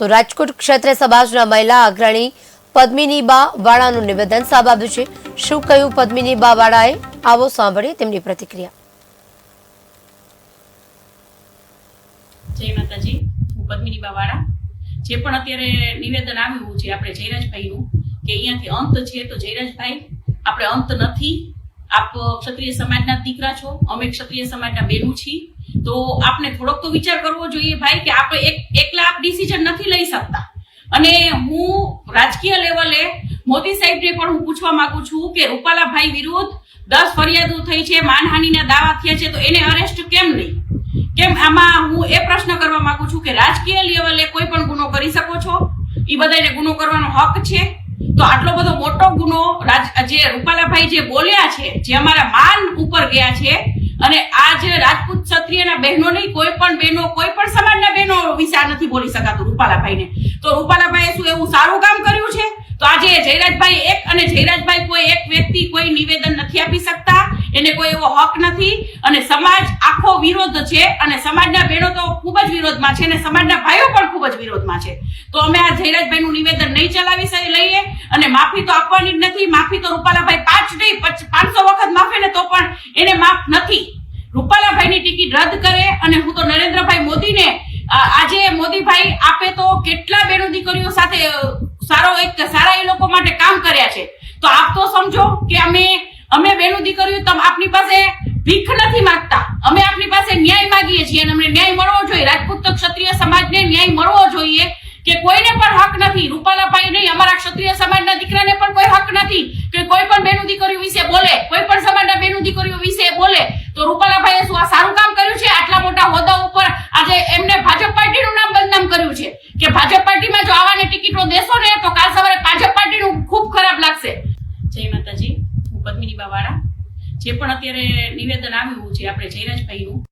તો રાજકોટ ક્ષત્રિય સમાજના મહિલા અગ્રણી પદ્મિનીબા વાળાનું નિવેદન સામે આવ્યું છે। શું કહ્યું પદ્મિનીબા વાળાએ, આવો સાંભળીએ તેમની પ્રતિક્રિયા। જય માતાજી, હું પદ્મિનીબા વાળા। જે પણ અત્યારે નિવેદન આવ્યું છે આપણે જયરાજભાઈનું કે અહીંયાથી અંત છે, તો જયરાજભાઈ આપણે અંત નથી। આપ ક્ષત્રિય સમાજના દીકરા છો, અમે ક્ષત્રિય સમાજના બેનું છીએ, તો આપને થોડોક તો વિચાર કરવો જોઈએ ભાઈ કે આપણે એકલા આપ ડિસિઝન નથી લઈ શકતા। અને હું રાજકીય લેવલે મોદી સાહેબને પણ હું પૂછવા માંગુ છું કે રૂપાલાભાઈ વિરુદ્ધ 10 ફરિયાદો થઈ છે, માનહાનિના દાવા થયા છે, તો એને અરેસ્ટ કેમ નહીં? કેમ આમાં હું એ પ્રશ્ન કરવા માંગુ છું કે રાજકીય લેવલે કોઈ પણ ગુનો કરી શકો છો, એ બધાને ગુનો કરવાનો હક છે। તો આટલો બધો મોટો ગુનો જે રૂપાલાભાઈ જે બોલ્યા છે, જે અમારા માન ઉપર ગયા છે, અને આ જે રાજપૂત ક્ષત્રિયના બહેનો નહીં, કોઈ પણ બહેનો, કોઈ પણ સમાજના બહેનો વિશે આ નથી બોલી શકાતું રૂપાલાભાઈને। તો રૂપાલાભાઈએ શું એવું સારું કામ કર્યું છે? તો આજે જયરાજભાઈ એક અને જયરાજભાઈ કોઈ એક વ્યક્તિ કોઈ નિવેદન નથી આપી શકતા, એને કોઈ એવો હક નથી, અને સમાજ આખો વિરોધ છે, અને સમાજના બહેનો તો ખૂબ જ વિરોધમાં છે, અને સમાજના ભાઈઓ પણ ખૂબ જ વિરોધમાં છે। તો અમે આ જયરાજભાઈનું નિવેદન નહીં ચલાવી લઈએ, અને માફી તો આપવાની જ નથી। માફી તો રૂપાલાભાઈ 5 નહીં 500 વખત માફે ને તો પણ એને માફ નથી। રૂપાલાભાઈની ટિકિટ રદ કરે, અને હું તો નરેન્દ્રભાઈ મોદીને આજે મોદીભાઈ આપે તો કેટલા બેનો દીકરીઓ સાથે સારા એ લોકો માટે કામ કર્યા છે, તો આપ તો સમજો કે અમે બેનો દીકરીઓ આપની પાસે ભીખ નથી માંગતા, અમે આપની પાસે ન્યાય માંગીએ છીએ, અને અમને ન્યાય મળવો જોઈએ। રાજપૂત ક્ષત્રિય સમાજને ન્યાય મળવો જોઈએ કે કોઈને પણ હક નથી, રૂપાલાભાઈ નહીં, અમારા ક્ષત્રિય સમાજના દીકરાને પણ કોઈ હક નથી કે કોઈ પણ બેનો દીકરીઓ વિશે બોલે, કોઈ પણ સમાજના બેનો દીકરીઓ વિશે બોલે। તો રૂપાલાભાઈએ શું આ સારું કામ કર્યું છે? આટલા મોટા હોદ્દા ઉપર આજે એમને ભાજપ પાર્ટીનું નામ બદનામ કર્યું છે કે ભાજપ પાર્ટીમાં જો આવાને ટિકિટો દેશો ને તો કાલ સવારે ભાજપ પાર્ટીનું ખૂબ ખરાબ લાગશે। જય માતાજી, હું પદ્મિનીબા વાળા। જે પણ અત્યારે નિવેદન આવ્યું છે આપણે જયરાજભાઈનું